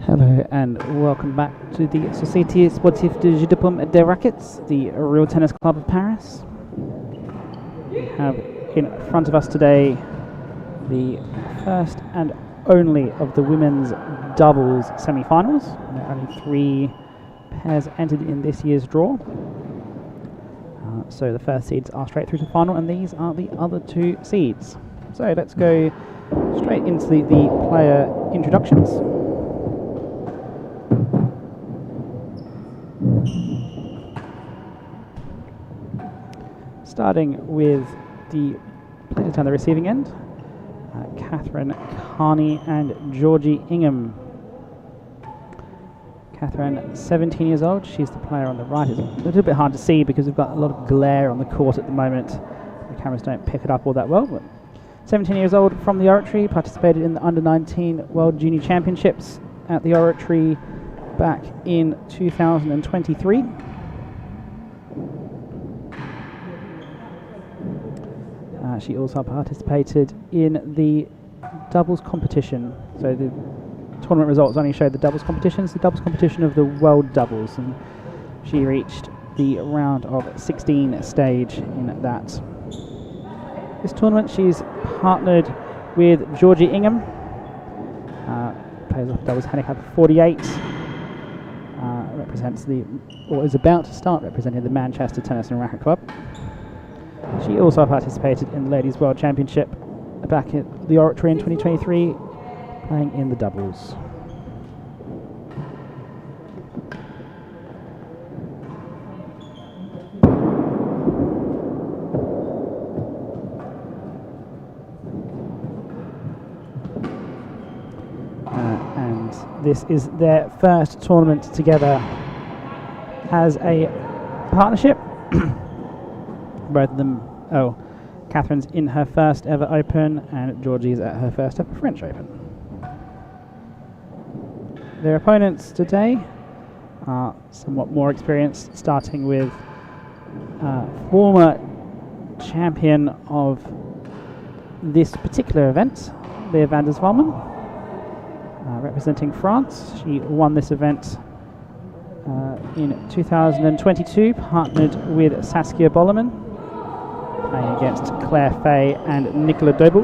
Hello and welcome back to the Société Sportive de Paume des Racquets, the real tennis club of Paris. We have in front of us today the first and only of the women's doubles semi-finals. There are only 3 pairs entered in this year's draw. So the first seeds are straight through to the final, and these are the other 2 seeds. So let's go straight into the player introductions. Starting with the players down the receiving end, Catherine Carney and Georgie Ingham. Catherine, 17 years old, she's the player on the right. It's a little bit hard to see because we've got a lot of glare on the court at the moment. The cameras don't pick it up all that well, but 17 years old from the Oratory, participated in the Under-19 World Junior Championships at the Oratory back in 2023. She also participated in the doubles competition. So the tournament results only show the doubles competitions, the doubles competition of the world doubles, and she reached the round of 16 stage in that. This tournament she's partnered with Georgie Ingham, plays off doubles handicap of 48, represents or is about to start representing the Manchester Tennis and Racquet Club. She also participated in the Ladies World Championship back at the Oratory in 2023, playing in the doubles. And this is their first tournament together as a partnership. Both of them, Catherine's in her first ever Open and Georgie's at her first ever French Open. Their opponents today are somewhat more experienced, starting with former champion of this particular event, Leah van der Zwalmen, representing France. She won this event in 2022, partnered with Saskia Bollerman, playing against Claire Fay and Nicola Dobel.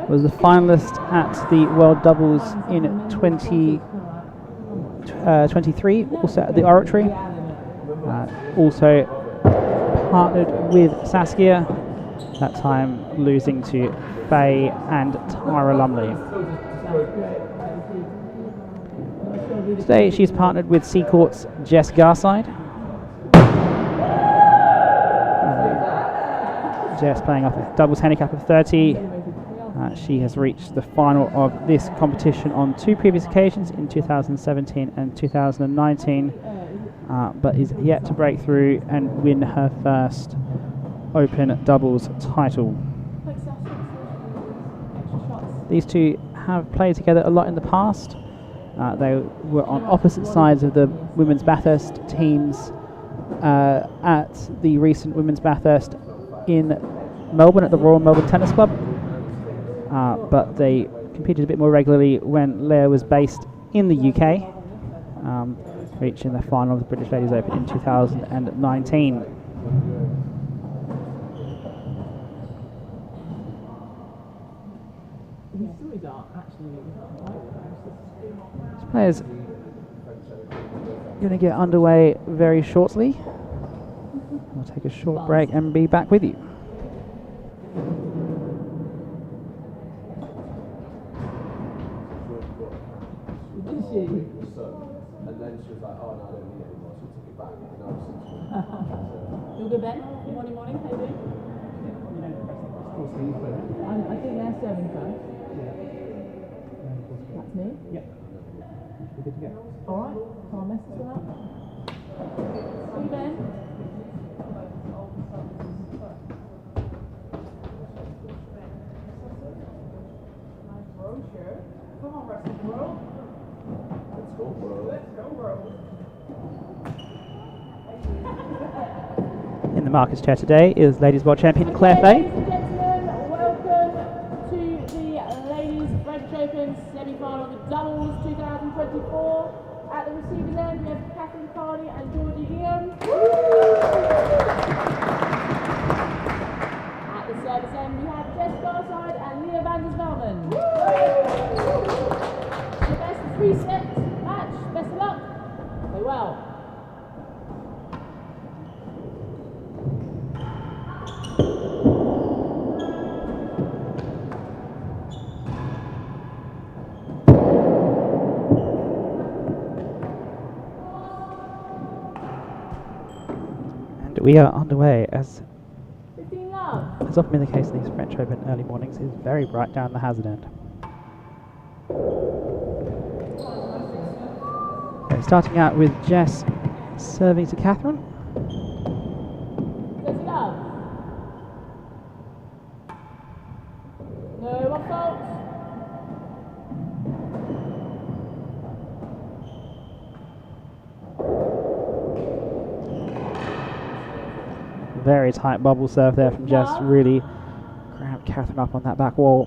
Was the finalist at the World Doubles in 2023, also at the Oratory. Also partnered with Saskia, that time losing to Fay and Tyra Lumley. Today she's partnered with Seacourt's Jess Garside. Jess playing off a doubles handicap of 30. She has reached the final of this competition on 2 previous occasions, in 2017 and 2019, but is yet to break through and win her first Open doubles title. These 2 have played together a lot in the past. They were on opposite sides of the Women's Bathurst teams at the recent Women's Bathurst in Melbourne at the Royal Melbourne Tennis Club, but they competed a bit more regularly when Leah was based in the UK, reaching the final of the British Ladies Open in 2019. This player's going to get underway very shortly. We'll take a short break and be back with you. And then she was like, oh no, I don't need it anymore, so we took it back. You good, Ben? Morning, how you doing? I think they're serving first. That's me? Yep. We're good to go. Alright, can't mess this one up. You, Ben? Come on, Wrestling World. Let's go, world. In the markets chair today is Ladies World Champion Claire Fay. Ladies and gentlemen, welcome to the Ladies French Open Then we have Jess Garside and Leah van der Zwalmen. The best of 3 sets match. Best of luck. Play well. We are underway, as 15 love. has often been the case in these French Open early mornings. It is very bright down the hazard end. Okay, starting out with Jess serving to Catherine. 30 love. No off fault. Very tight bubble serve there from Jess, really cramped Catherine up on that back wall.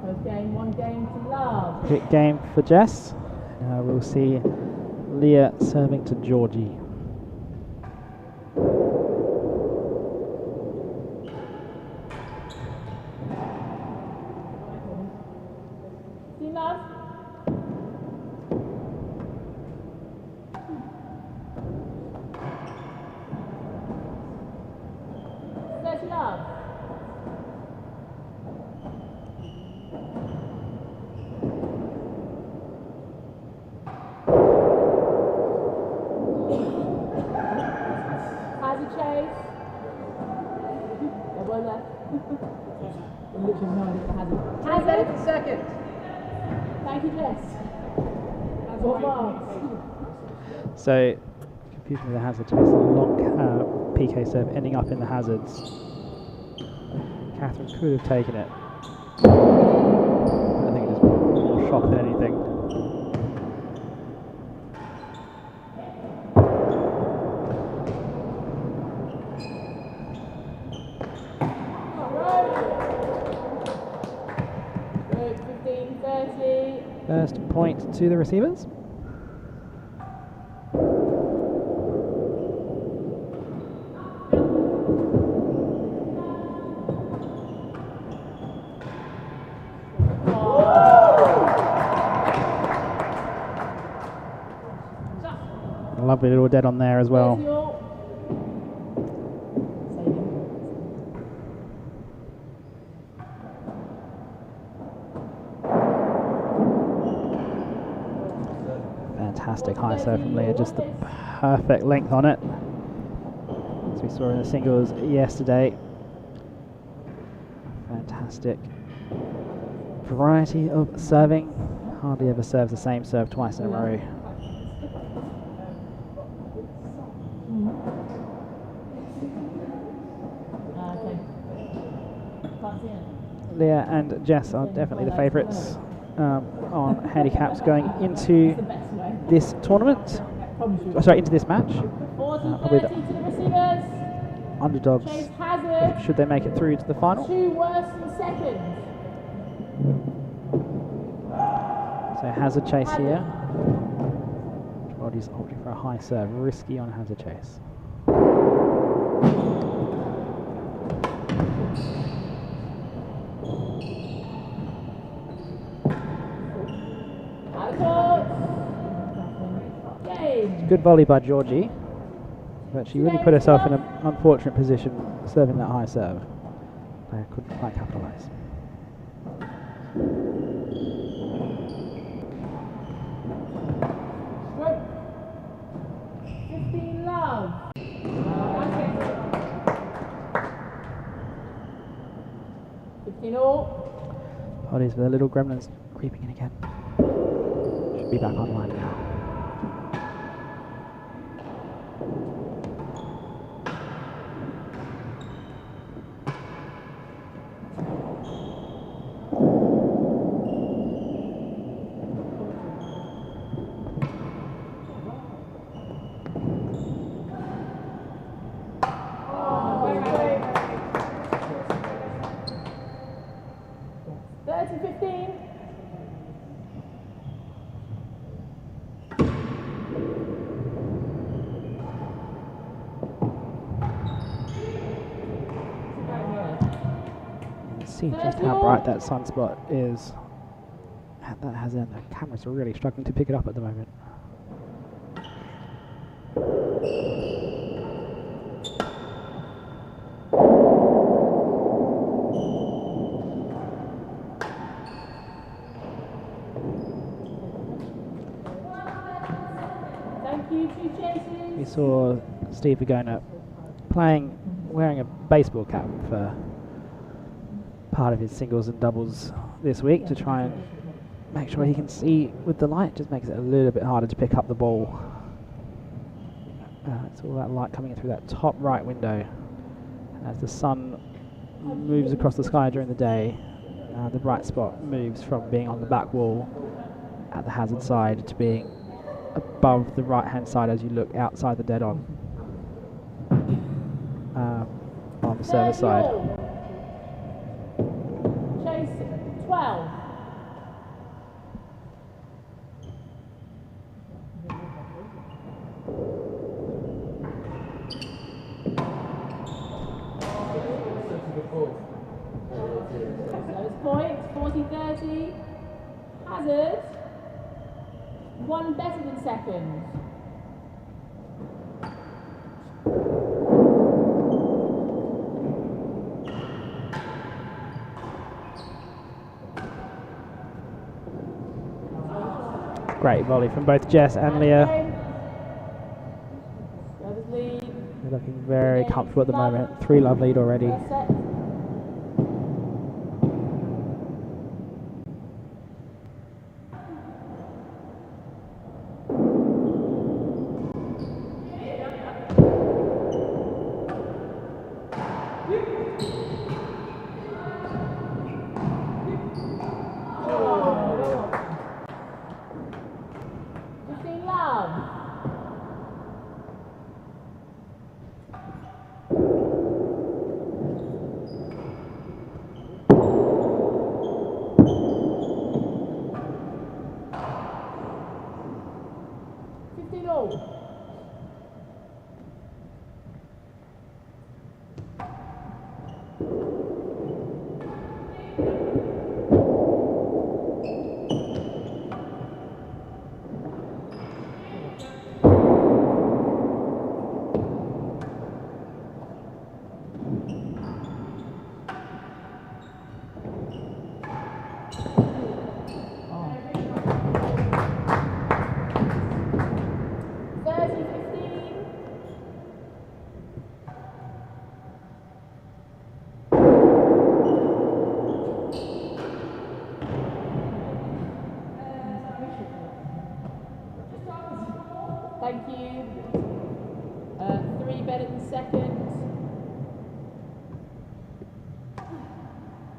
First game, 1 game to love. Quick game for Jess. Now we'll see Leah serving to Georgie. Love. 30 love. Hazard chase. There was left. Literally no idea what hazard. Hazard. Second. Thank you, Jess. What marks? So, confusion with the hazard chase, long PK serve ending up in the hazards. Catherine could have taken it. I think it was more shock than anything. First point to the receivers. Lovely little dead on there as well. Fantastic high serve from Leah, just the perfect length on it, as we saw in the singles yesterday. Fantastic variety of serving. Hardly ever serves the same serve twice in a row. Leah and Jess are definitely the favourites on handicaps going into this tournament. Oh, sorry, into this match. Probably the underdogs, should they make it through to the final. 2 worse than second. So hazard chase here. Body's opting for a high serve, risky on hazard chase. Good volley by Georgie, but she really put herself in an unfortunate position serving that high serve. Player couldn't quite capitalise. Good. 15 love. Apologies for the little gremlins creeping in again. Should be back online now. see just how bright that sunspot is. That has in the cameras are really struggling to pick it up at the moment. Thank you, 2 chases. We saw Steve Agona wearing a baseball cap for part of his singles and doubles this week to try and make sure he can see with the light. Just makes it a little bit harder to pick up the ball. It's all that light coming in through that top right window. And as the sun moves across the sky during the day, the bright spot moves from being on the back wall at the hazard side to being above the right hand side as you look outside the dead on the service side. Chase 12. Lowest point, 40-30. Hazard. 1 better than second. Great volley from both Jess and Leah. Service lead. They're looking very comfortable at the moment. 3-love lead already. First set. Thank you. 3 better than second.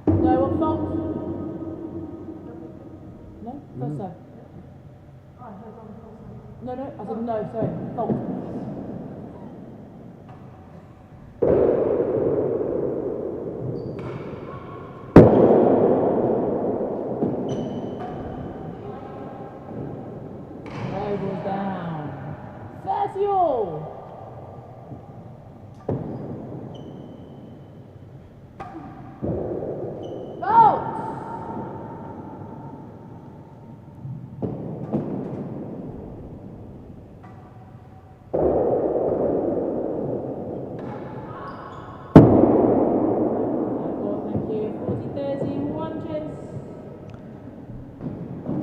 No, on fault. No? First serve. No, I said no, sorry. Fault. Elbows down. 30 all. Out. Thank you. 40-30, 1 chase.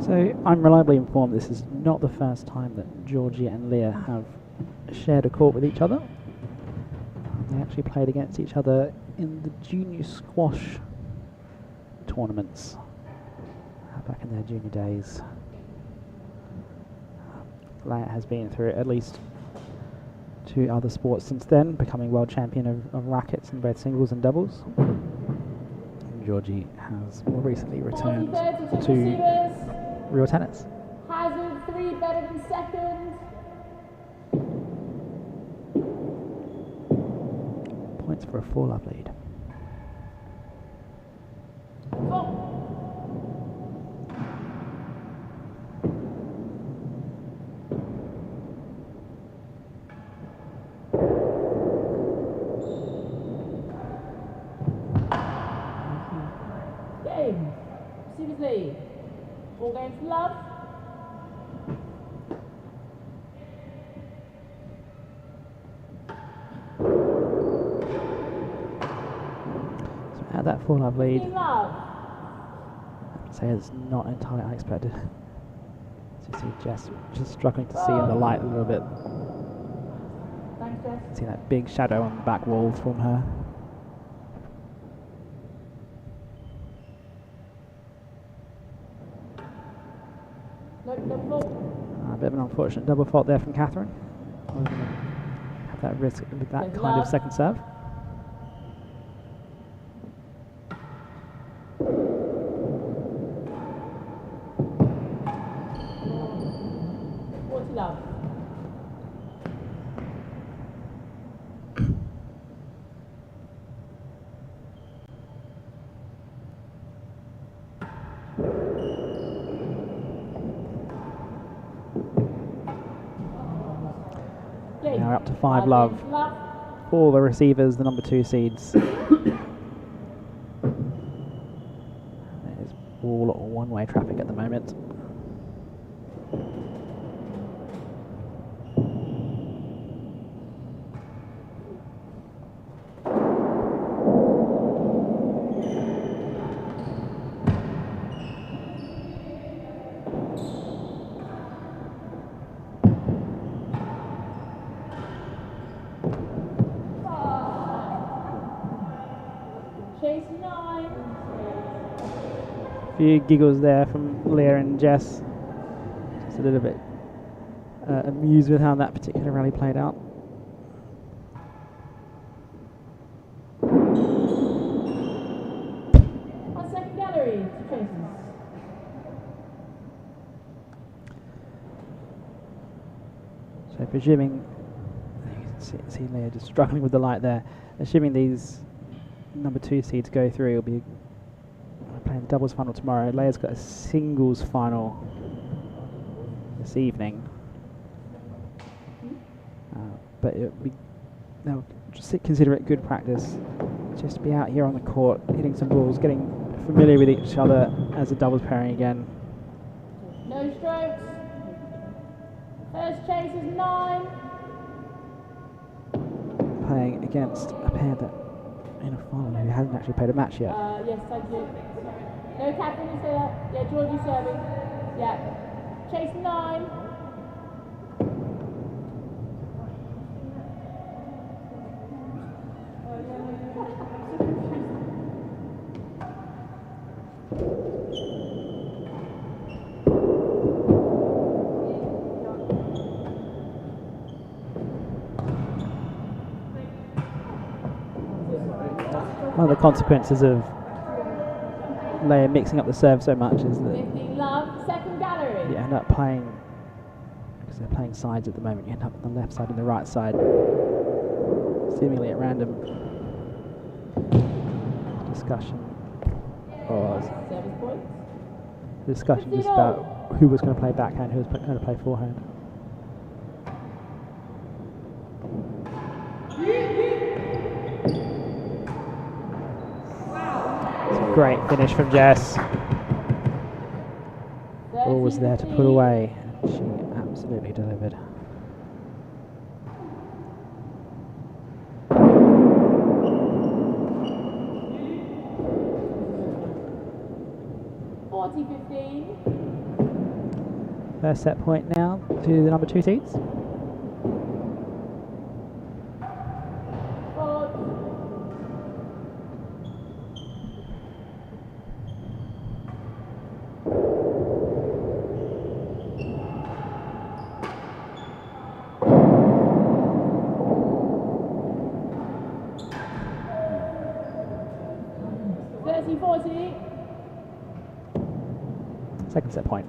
So I'm reliably informed this is not the first time that Georgie and Leah have shared a court with each other. They actually played against each other in the junior squash tournaments back in their junior days. Leah has been through at least 2 other sports since then, becoming world champion of rackets in both singles and doubles. And Georgie has more recently returned to real tennis. Hazard 3 better than second. Points for a 4-love lead. James Love. So at that 4-love lead, Team Love. I'd say it's not entirely unexpected. As you see Jess just struggling to see in the light a little bit. Thanks, Jess. See that big shadow on the back wall from her. No, double fault. A bit of an unfortunate double fault there from Catherine. Wasn't gonna have that risk with that There's kind of love. second serve. Water Love. Now we're up to 5-love. All the receivers, the number 2 seeds. It is all one-way traffic at the moment. Chase 9. Few giggles there from Leah and Jess. Just a little bit amused with how that particular rally played out. On second gallery, Chases. So presuming, you can see Leah just struggling with the light there. Assuming these number 2 seeds go through, it'll be playing the doubles final tomorrow. Leah's got a singles final this evening, but they'll just consider it good practice just to be out here on the court, hitting some balls, getting familiar with each other as a doubles pairing again. No strokes. First chase is 9. Playing against a pair that in a final who hasn't actually played a match yet. Yes, thank you. No, Catherine, you say that? Yeah, Georgie serving. Yeah. Chase 9. One of the consequences of Leah mixing up the serve so much is that 15 Love, second gallery. you end up playing, because they're playing sides at the moment, you end up on the left side and the right side, seemingly at random. Discussion. Service points. Discussion just about who was going to play backhand, who was going to play forehand. Great finish from Jess. Ball was there to put away, and she absolutely delivered. First set point now to the number 2 seeds. Second set point.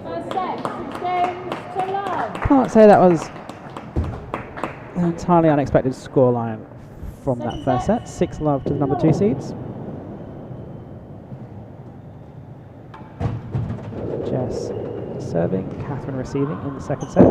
First set, 6 games to love. Can't say that was an entirely unexpected scoreline from that first set. 6-love to the number 2 seeds. Jess serving, Catherine receiving in the second set.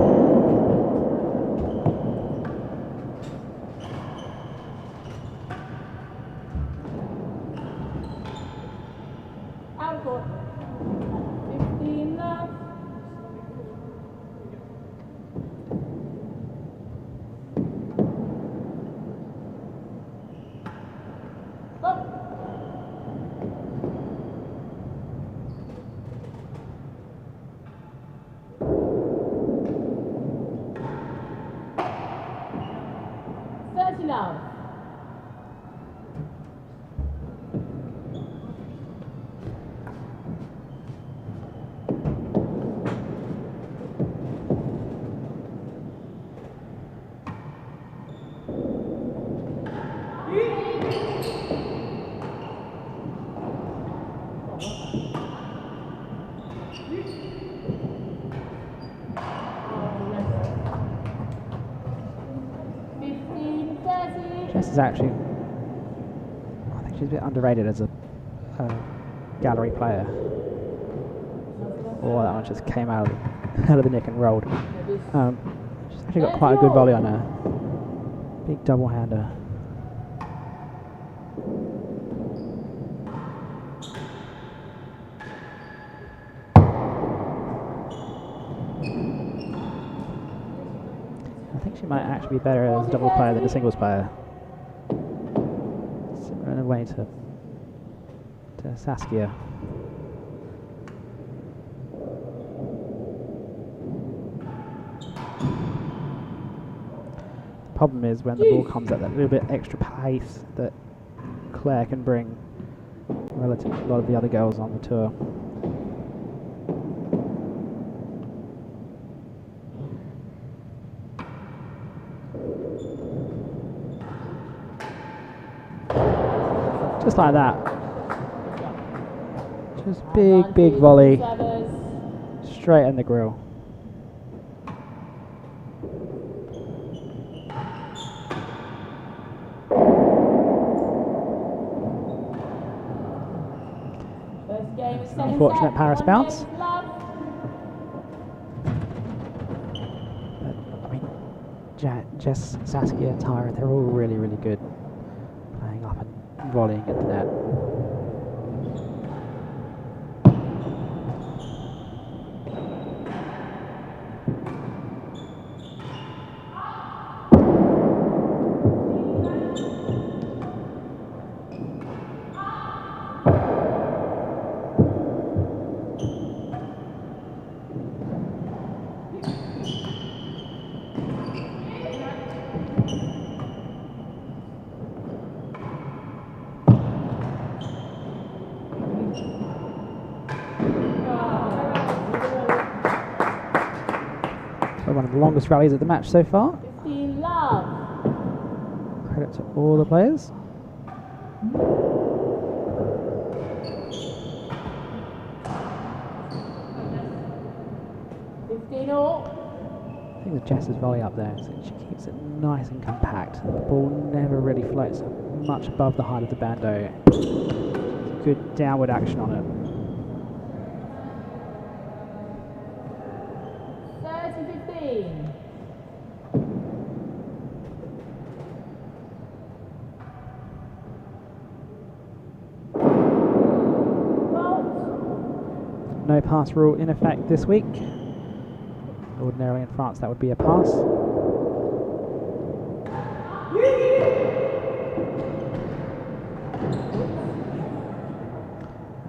love. Jess is actually, I think she's a bit underrated as a gallery player. Oh, that one just came out of the nick and rolled. She's actually got quite a good volley on her. Big double hander. I think she might actually be better as a doubles player than a singles player. Similar in a way to Saskia. The problem is when the ball comes at that little bit extra pace that Claire can bring relative to a lot of the other girls on the tour. Just like that. Just big volley. Straight in the grill. Unfortunate Paris bounce. But, I mean, Jess, Saskia, Tyra, they're all really good playing up and volleying at the net. One of the longest rallies of the match so far. 15 love. Credit to all the players. I think the Jess's volley up there, so she keeps it nice and compact. The ball never really floats much above the height of the bando. Good downward action on it. 30-15. No pass rule in effect this week. Ordinarily in France that would be a pass.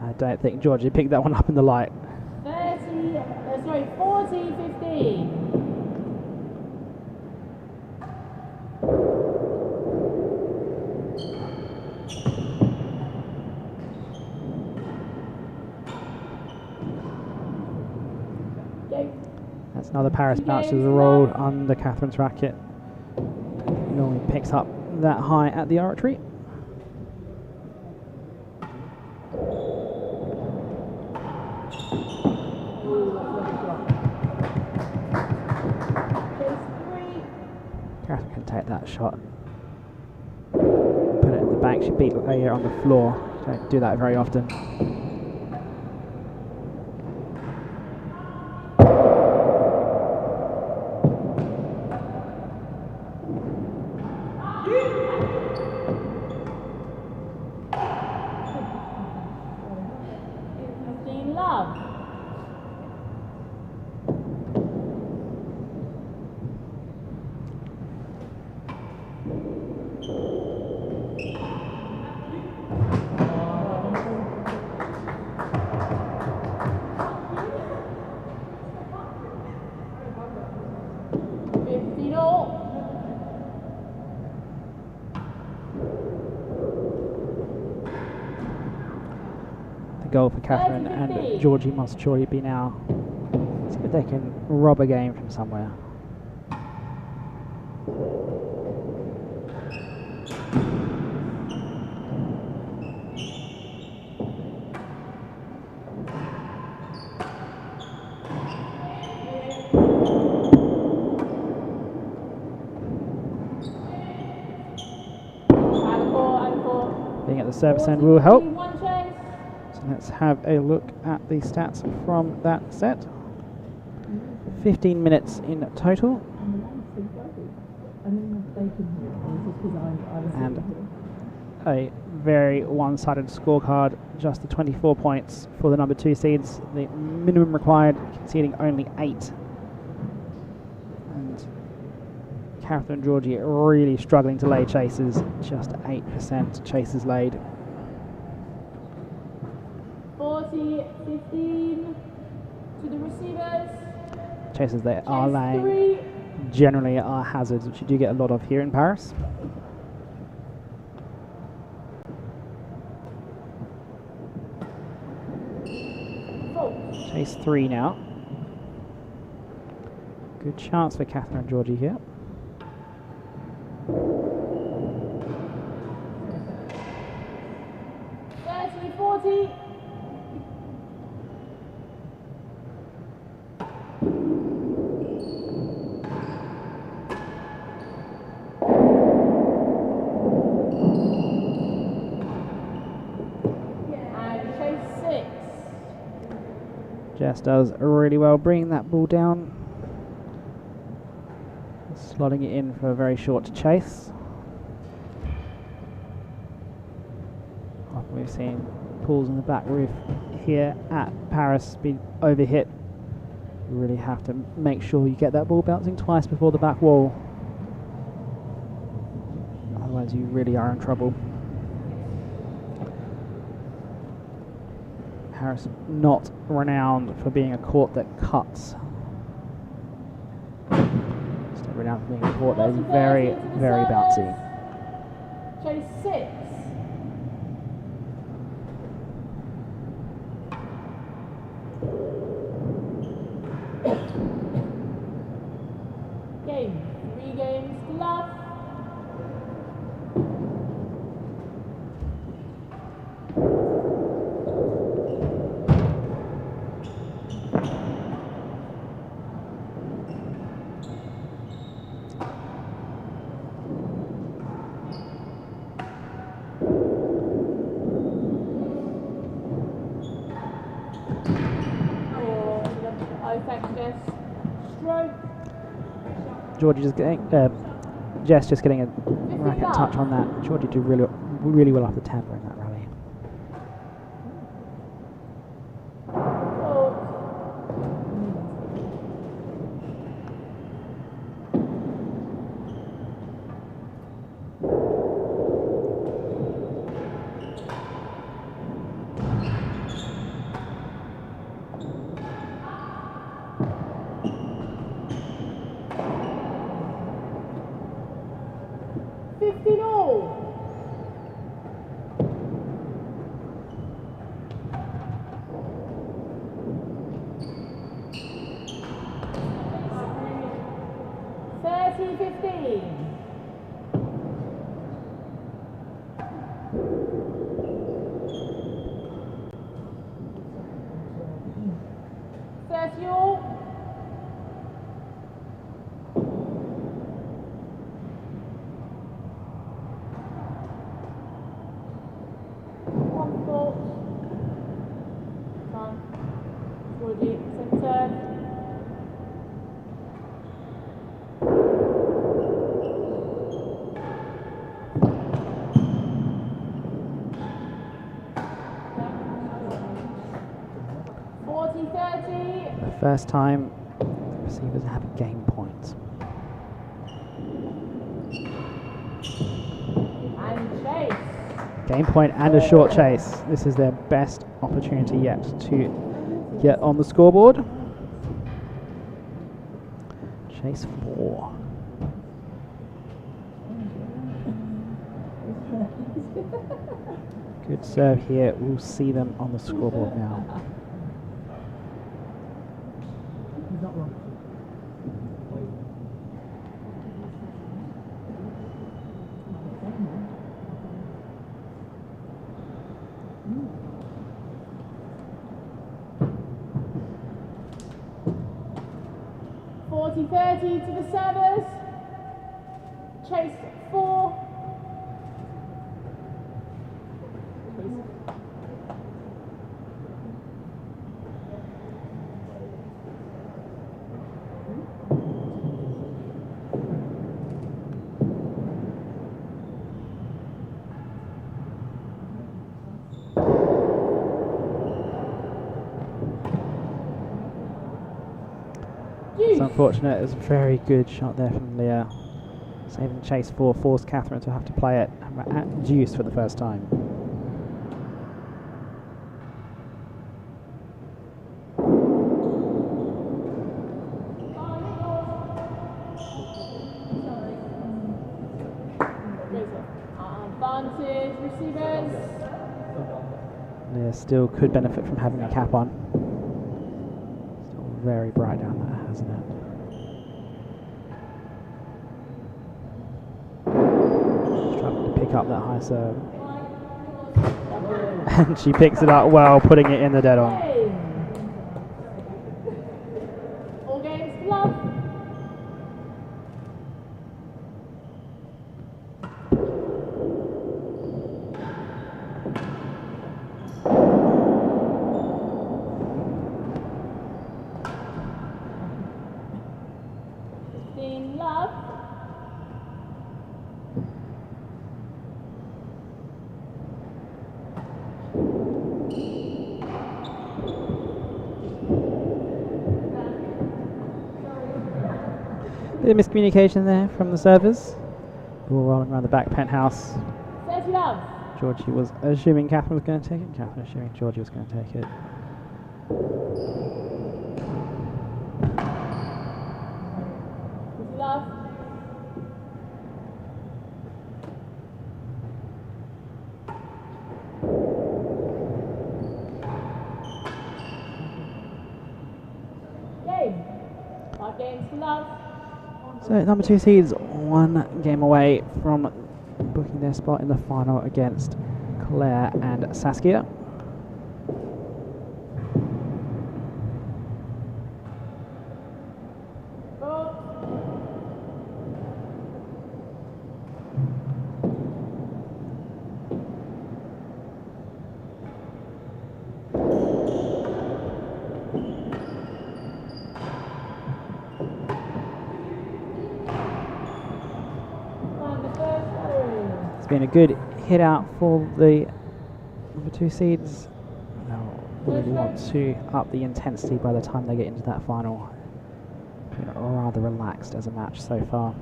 I don't think Georgie picked that one up in the light. 40-15. That's another Paris bounce to the roll under Catherine's racket. Normally picks up that high at the oratory. Catherine can take that shot. Put it in the bank. She beat Leia on the floor. She don't do that very often. goal for Catherine, and Georgie must surely be now. See if they can rob a game from somewhere. Being at the service end will help. So let's have a look at the stats from that set. 15 minutes in total. And a very one-sided scorecard, just the 24 points for the number 2 seeds. The minimum required, conceding only 8. And Catherine and Georgie are really struggling to lay chases, just 8% chases laid. 40-15 to the receivers. Chases they are laying generally are hazards, which you do get a lot of here in Paris. Chase 3 now. Good chance for Catherine and Georgie here. Jess does really well bringing that ball down, slotting it in for a very short chase. Often we've seen pools in the back roof here at Paris be overhit. You really have to make sure you get that ball bouncing twice before the back wall, otherwise you really are in trouble. Paris not renowned for being a court that cuts. It's not renowned for being a court that is very, very bouncy. Chase 6. Game. 3 games to love. Georgie just getting, Jess just getting a racket touch on that. Georgie did really well off the tempo in that rally. First time the receivers have a game point. And chase. Game point and a short chase. This is their best opportunity yet to get on the scoreboard. Chase 4. Good serve here. We'll see them on the scoreboard now. He's not wrong. (40-30) to the servers. Chase 4. It's unfortunate. It was a very good shot there from Leah. Saving chase 4, forced Catherine to have to play it at deuce for the first time. Advantage receivers. Leah still could benefit from having a cap on. Still very bright down there, hasn't it? Struggling to pick up that high serve. And she picks it up well, putting it in the dead on. All games love. Love. Bit of miscommunication there from the servers. Ball rolling around the back penthouse. 30 love. Georgie was assuming Catherine was going to take it. Catherine assuming Georgie was going to take it. Love. Game. 5 games to love. So number 2 seeds 1 game away from booking their spot in the final against Claire and Saskia. Been a good hit out for the number 2 seeds. They'll really want to up the intensity by the time they get into that final. Been rather relaxed as a match so far.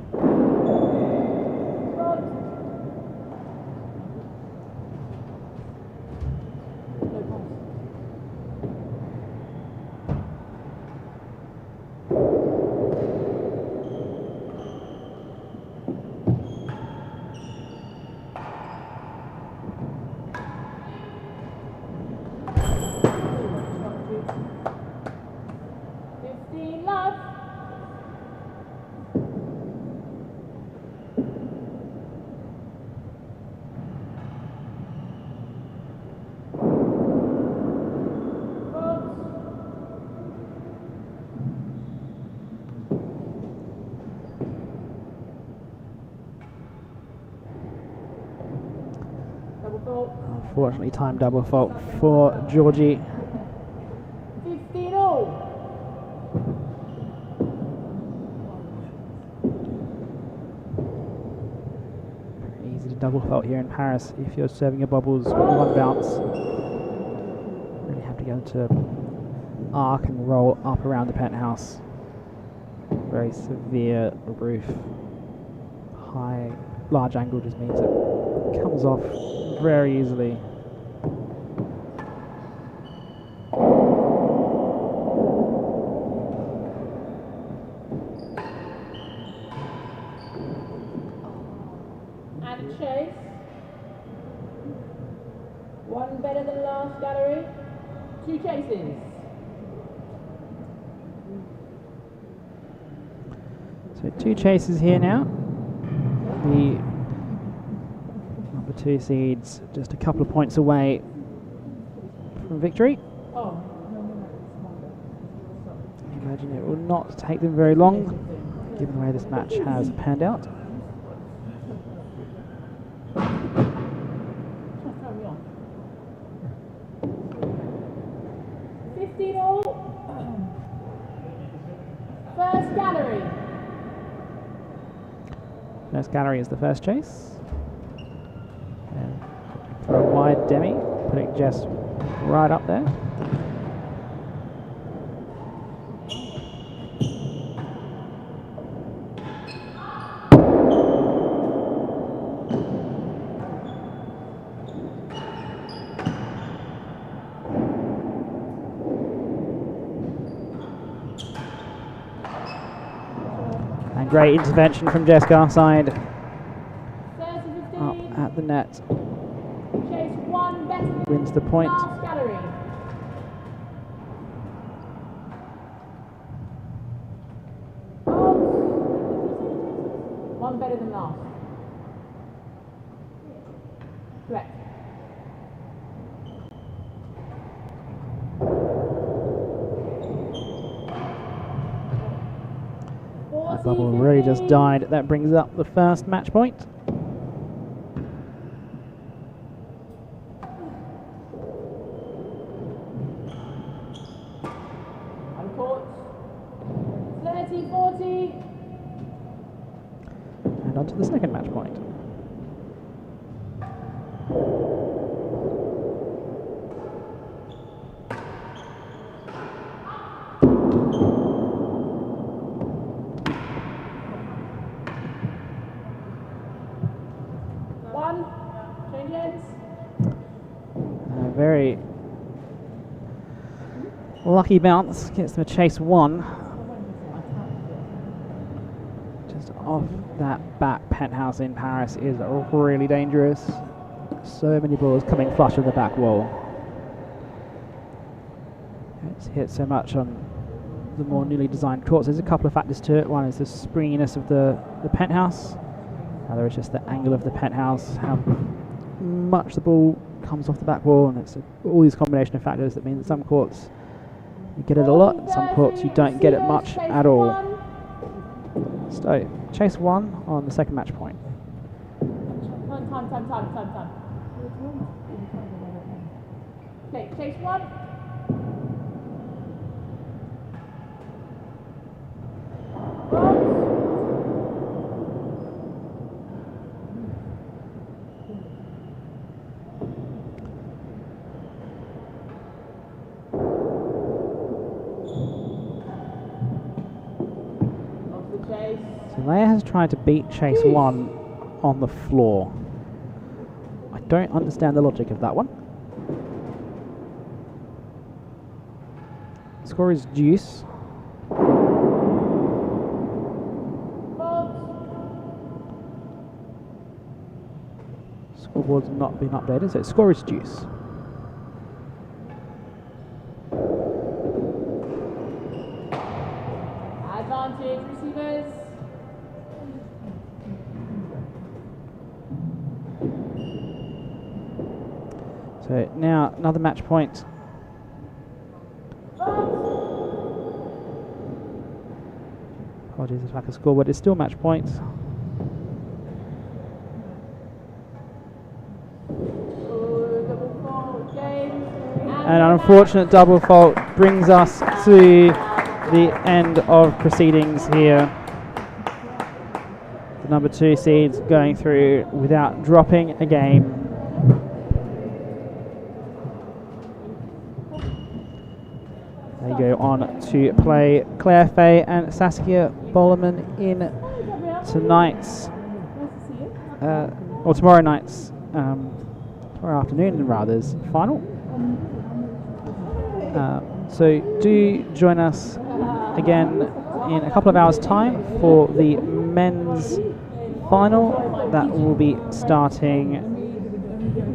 Unfortunately, time double fault for Georgie. 15-all. Easy to double fault here in Paris if you're serving your bubbles with 1 bounce. Really have to go to arc and roll up around the penthouse. Very severe roof. High, large angle just means it comes off very easily. And chase. One better than last gallery. 2 chases. So 2 chases here now. The number 2 seeds just a couple of points away from victory. Oh. I imagine it will not take them very long, given the way this match has panned out. First gallery. First gallery is the first chase. And for a wide demi, putting Jess right up there. Great intervention from Jess Garside up at the net. Chase 1 better. Wins the point. Last gallery. One better than last. Correct. That bubble really just died. That brings up the first match point. Uncourt. 30-40. And on to the second match point. Very lucky bounce, gets them a chase 1. Just off that back penthouse in Paris is really dangerous. So many balls coming flush with the back wall. It's hit so much on the more newly designed courts. There's a couple of factors to it. One is the springiness of the penthouse. The other is just the angle of the penthouse, how much the ball comes off the back wall, and it's all these combination of factors that mean that some courts you get it a lot, and some courts you don't get it much at all. So, chase 1 on the second match point. Time. Okay, chase 1. Leia has tried to beat chase 1 on the floor. I don't understand the logic of that one. Score is deuce. Scoreboard's not been updated, so score is deuce. Advantage receivers. So now another match point. Apologies, it's like a scoreboard. It's still match point. And an unfortunate double fault brings us to the end of proceedings here. The number 2 seeds going through without dropping a game. They go on to play Claire Fay and Saskia Bollerman in tonight's, or tomorrow night's, tomorrow afternoon rather's final. So do join us again in a couple of hours' time for the men's final that will be starting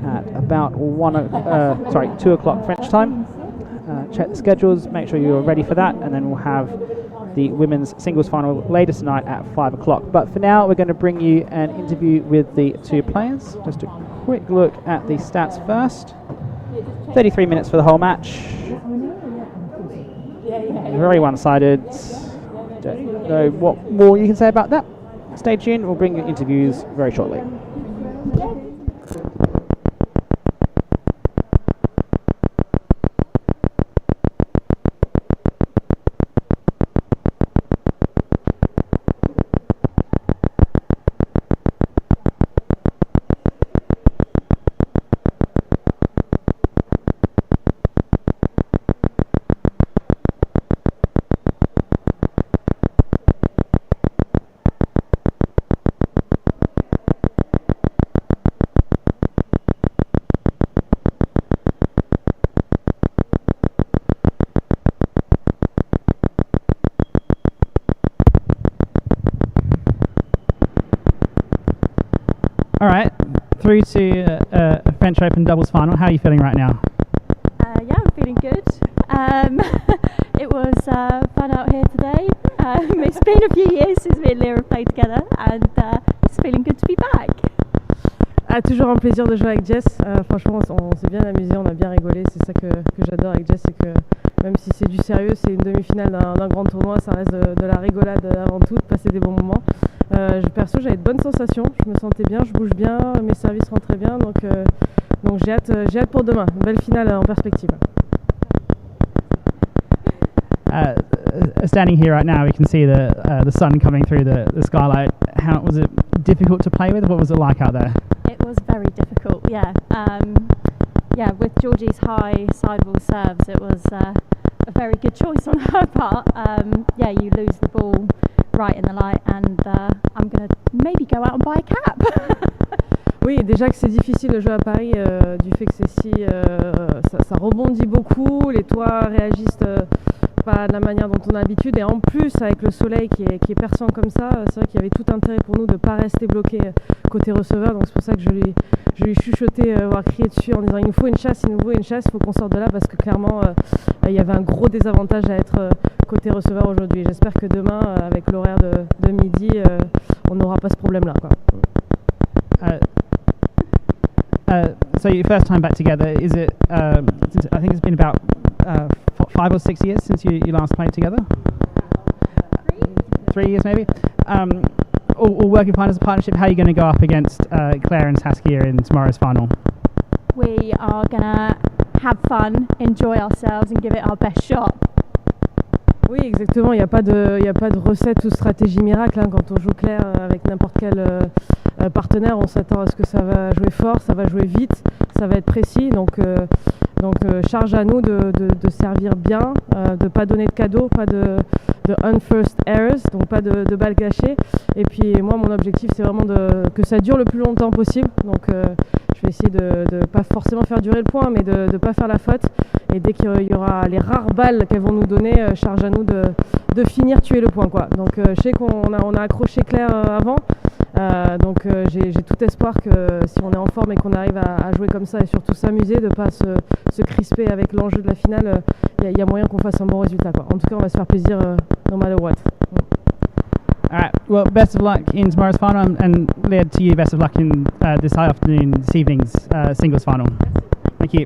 at about 2 o'clock French time. Check the schedules, make sure you're ready for that, and then we'll have the women's singles final later tonight at 5 o'clock. But for now, we're going to bring you an interview with the two players. Just a quick look at the stats first. 33 minutes for the whole match. Very one-sided. Don't know what more you can say about that. Stay tuned, we'll bring you interviews very shortly. All right, through to a French Open doubles final. How are you feeling right now? Yeah, I'm feeling good. It was fun out here today. It's been a few years since me and Leah have played together, and it's feeling good to be back. Toujours un plaisir de jouer avec Jess. Franchement, on s'est bien amusé, on a bien rigolé. C'est ça que j'adore avec Jess, c'est que même si c'est du sérieux, c'est une demi-finale d'un grand tournoi, ça reste de la rigolade avant tout, de passer des bons moments. Perso, j'avais de bonnes sensations, je me sentais bien, je bouge bien, mes services rentraient bien, donc j'ai hâte pour demain. Une belle finale en perspective. Standing here right now, we can see the sun coming through the skylight. How was it difficult to play with? What was it like out there? It was very difficult, yeah. With Georgie's high sidewall serves, it was a very good choice on her part. You lose the ball right in the light, and I'm going to maybe go out and buy a cap. Oui, déjà que c'est difficile de jouer à Paris du fait que ça rebondit beaucoup, les toits réagissent pas de la manière dont on a l'habitude, et en plus avec le soleil qui est perçant comme ça, c'est vrai qu'il y avait tout intérêt pour nous de ne pas rester bloqué côté receveur, donc c'est pour ça que je lui chuchotais, voire crié dessus en disant il nous faut une chasse, il faut qu'on sorte de là, parce que clairement il y avait un gros désavantage à être côté receveur aujourd'hui. J'espère que demain, avec l'horaire de midi, on n'aura pas ce problème-là, quoi. So your first time back together, is it? Since I think it's been about 5 or 6 years since you last played together. 3 years maybe. All working fine as a partnership. How are you going to go up against Claire and Saskia in tomorrow's final? We are going to have fun, enjoy ourselves, and give it our best shot. Oui, exactement. Il n'y a pas de recette ou stratégie miracle, hein. Quand on joue Claire avec n'importe quel partenaire, on s'attend à ce que ça va jouer fort, ça va jouer vite, ça va être précis. Donc charge à nous de servir bien, de pas donner de cadeaux, pas de unforced errors, donc pas de balles gâchées. Et puis moi, mon objectif, c'est vraiment que ça dure le plus longtemps possible. Donc je vais essayer de pas forcément faire durer le point, mais de pas faire la faute. Et dès qu'il y aura les rares balles qu'elles vont nous donner, charge à nous de finir tuer le point, quoi. Donc je sais qu'on a accroché Claire avant, donc j'ai tout espoir que si on est en forme et qu'on arrive à jouer comme ça et surtout s'amuser, de pas se crisper avec l'enjeu de la finale, il y a moyen qu'on fasse un bon résultat, quoi. En tout cas, on va se faire plaisir no matter what. All right. Well, best of luck in tomorrow's final, and Leah, to you, best of luck in this evening's singles final. Thank you.